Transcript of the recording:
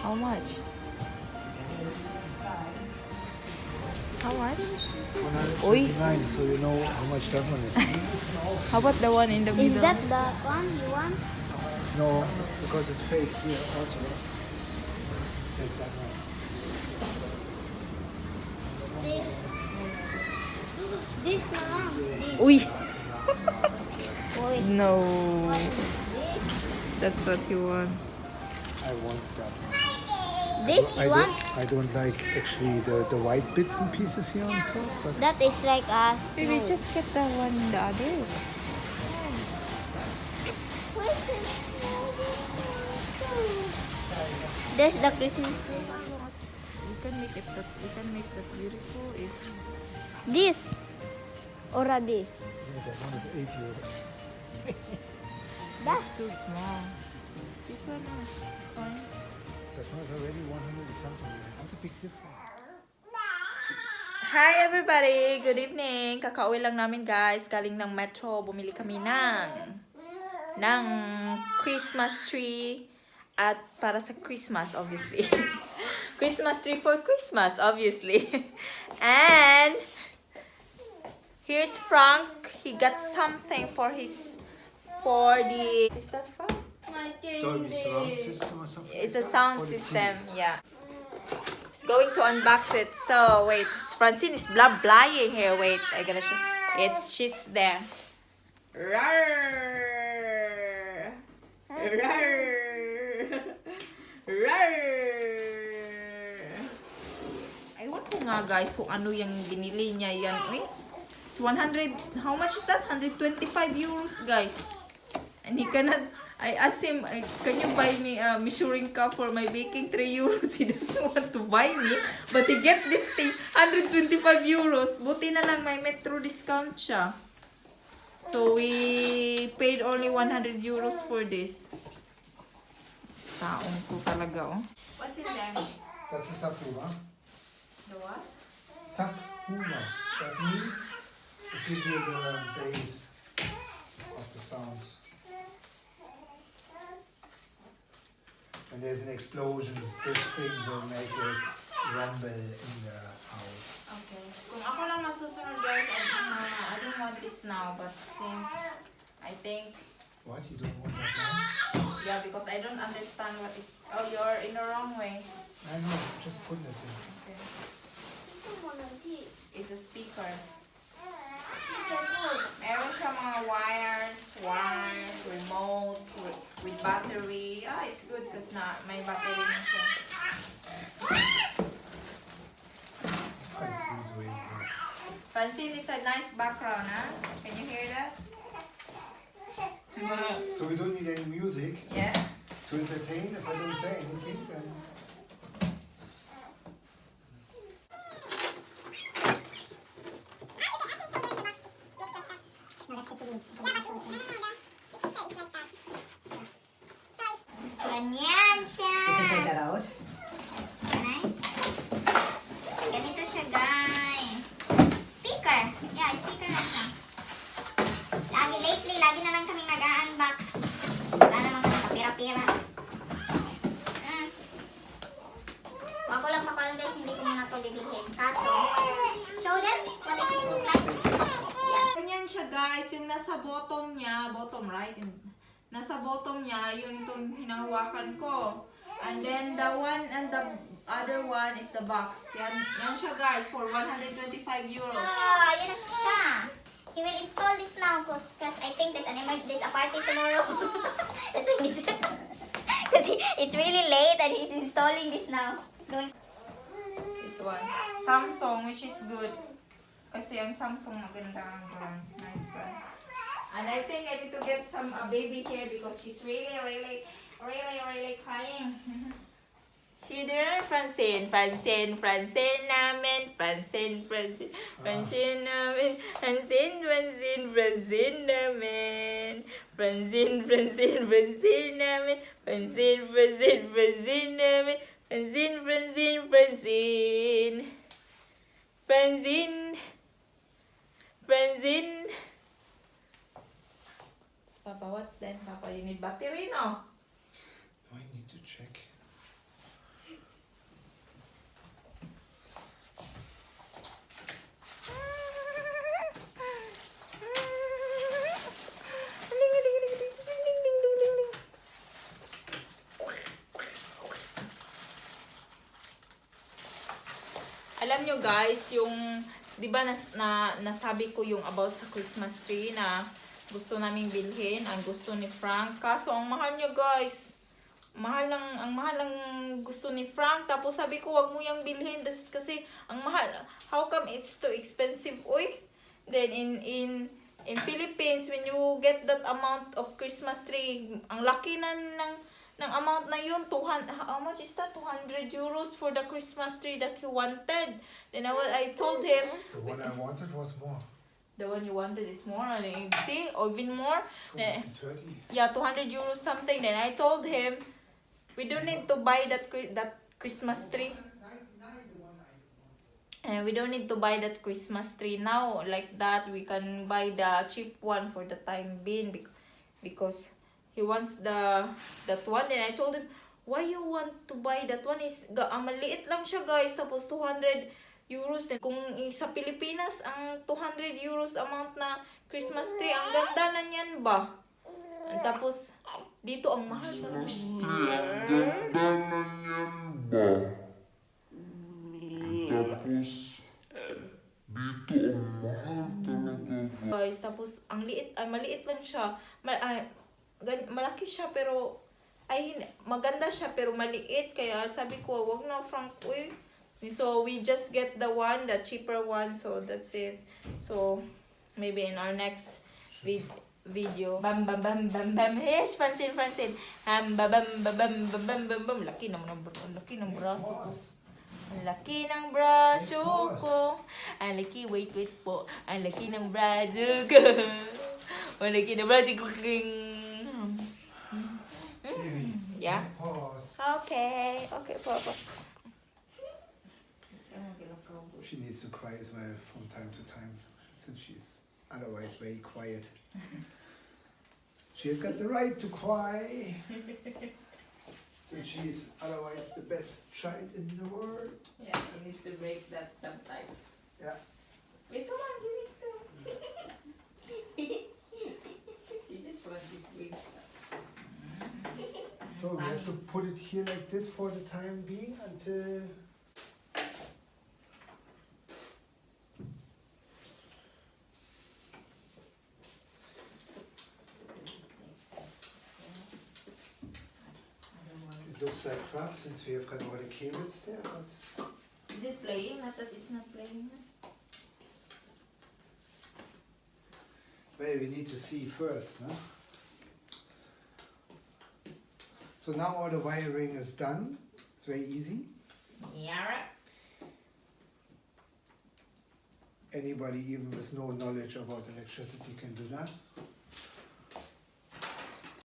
How much? How much? 129, so you know how much that one is. How about the one in the middle? Is that the one you want? No, because it's fake here also. Take that one. This. This na lang. This. Uy! Wait. No. What is this? That's what he wants. I want that one. This you want? I don't like actually the white bits and pieces here on top, but That is like a Maybe snow. just get the one in the others. There's the Christmas tree. We can make that beautiful if This. Or this. yeah, that one is 8 euros. That's too small. This one is fine. That one is already 100 and something. What a big difference. Hi everybody! Good evening! Kakauwi lang namin guys. Galing ng metro. Bumili kami ng Christmas tree. At para sa Christmas, obviously. Christmas tree for Christmas, obviously. And here's Frank. He got something for the... Is that Frank? Dolby surround system or something. It's a like that? sound For the system, TV. yeah. He's going to unbox it. So, wait. Francine is blah-blaying here. Wait, I gotta show. She's there. Rawr! Rawr! Rawr! Ewan ko nga guys kung ano yung binili niya yan. Uy, it's 100, how much is that? 125 euros guys. And he cannot, I asked him, can you buy me a measuring cup for my baking 3 euros? He doesn't want to buy me. But he get this thing, 125 euros. Buti na lang may metro discount siya. So we paid only 100 euros for this. Taong ko talaga oh. What's in there? That's a subwoofer. The what? Subwoofer. That means it gives you the bass of the sounds. When there's an explosion, this thing will make it rumble in the house. Okay. Kung ako lang masusunod guys, I don't want this now. But since I think, What? You don't want that now? yeah, because I don't understand what is, oh, you're in the wrong way. I know, just put it in. Okay. It's a speaker. Meron siya mga wires, remotes, with battery. Ah, it's good because may battery na siya. Fancy doing it. Francine is a nice background, huh? Can you hear that? So we don't need any music Yeah. to entertain. If I don't say anything, then Ganyan siya. Take that out. Ganay. Ganito siya, guys. Speaker. Yeah, speaker na siya. Lagi na lang kaming nag-unbox. Wala namang kapira-pira. Wako lang papalan guys, hindi ko muna ito bibilhin. Kaso, show them what it is look like. Yeah. Ganyan siya guys, yung nasa bottom niya, bottom right, nasa bottom niya, yun itong hinahawakan ko. And then the one and the other one is the box. Yan siya guys, for 125 euros. Ah, yun na siya. He will install this now because I think there's a party tomorrow. That's why he said. Because it's really late and he's installing this now. He's going. This one, Samsung, which is good. Kasi ang Samsung maganda ang brand. Nice brand. And I think I need to get some baby here because she's really crying. See there, Francine namin, Francine namin, Francine namin, Francine namin, Francine namin, Francine namin, Francine. Papa, what then? Papa, you need battery, no? I need to check. Alam nyo guys, yung, di ba nasabi ko yung about sa Christmas tree na gusto naming bilhin, ang gusto ni Frank. Kaso ang mahal nyo guys. Ang mahal ng gusto ni Frank. Tapos sabi ko, wag mo yung bilhin kasi ang mahal. How come it's too expensive? Uy. Then in Philippines, when you get that amount of Christmas tree, ang laki na ng amount na yun, how much is that? 200 euros for the Christmas tree that he wanted. Then I told him, The one I wanted was more. the one you wanted is more, see, or even more. Then, 30. yeah, 200 euros something. Then I told him, we don't need to buy that Christmas tree. And we don't need to buy that Christmas tree now like that. We can buy the cheap one for the time being because he wants that one. Then I told him, why you want to buy that one? Maliit lang siya guys. Tapos 200 euros. Then, kung sa Pilipinas, ang 200 euros amount na Christmas tree, ang ganda na niyan ba? Tapos, dito ang mahal talaga. Guys, tapos ang maliit lang siya. Malaki siya pero maganda siya pero maliit, kaya sabi ko, wag na Frank, uy. So we just get the cheaper one, so that's it. So maybe in our next video. Bam bam bam bam bam. Yes, Francine. Bam bam bam bam bam bam bam bam. Laki ng braso ko. Ang laki ng braso ko. Ang laki, wait po. Ang laki ng braso ko. Ang laki ng braso ko. Yeah? Okay, Papa. She needs to cry as well from time to time, since she's otherwise very quiet. She has got the right to cry, since she is otherwise the best child in the world. Yeah, she needs to break that sometimes. Yeah. Wait, come on, give me some. She just wants this big stuff. So we have to put it here like this for the time being until... It looks like crap since we have got all the cables there, but... Is it playing? Not that it's not playing. Well, we need to see first, no? So now all the wiring is done. It's very easy. Yeah. Anybody even with no knowledge about electricity can do that.